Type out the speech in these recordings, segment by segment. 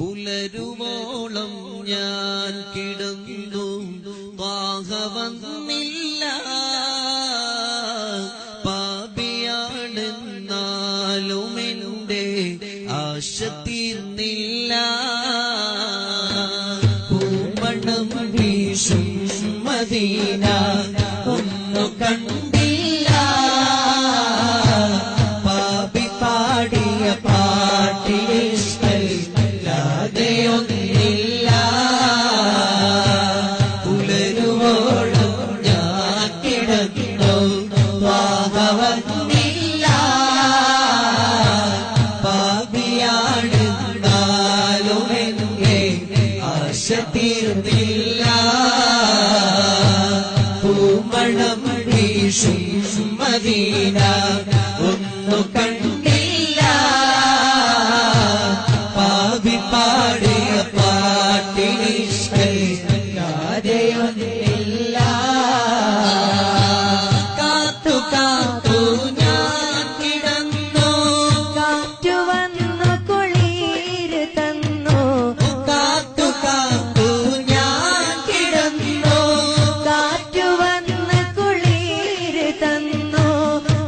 പുലരുവോളം ഞാൻ കിടന്നു ത്വാഹ വന്നില്ല പാപിയാണെന്നാലും എന്റെ ആശ തീർന്നില്ല പൂമണം വീശും മദീന ഒന്നു കണ്ടില്ല പാപി പാടിയ പാട്ടില്ലാതെയൊന്നില്ല പുലരുവോളം ഞാൻ കിടന്നു ത്വാഹ വന്നില്ല പാപിയാണെന്നാലും എന്റെ ആശ തീർന്നില്ല പൂമണം വീശും മദീന ഒന്നു കണ്ടില്ല പാപി പാടിയ പാട്ടില്ലാതെയൊന്നില്ല കാത്തു കാത്തു ഞാൻ കിടന്നു കാറ്റു വന്നു കുളിര് തന്നു കാത്തു കാത്തു ഞാൻ കിടന്നു കാറ്റു വന്ന് കുളിര് തന്നു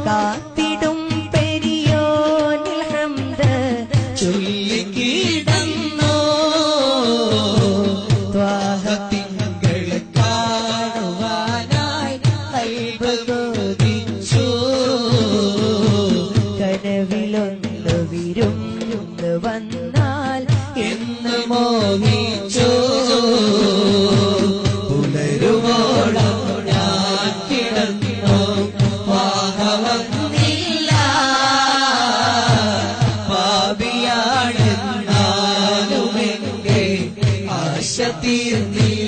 കാത്തിടും പെരിയോനിൽ ഹംദ് ചൊല്ലിക്കിടന്നു ത്വാഹ തിങ്കളെ കാണുവാനായി കൽബ് കൊതിച്ചു കനവിലൊന്ന് വിരുന്ന് വന്നാൽ എന്ന് മോഹിച്ചു പുലരുവോളം ഞാൻ കിടന്നു ത്വാഹ വന്നില്ല പാപിയാണെന്നാലും എന്റെ ആശ തീർന്നില്ല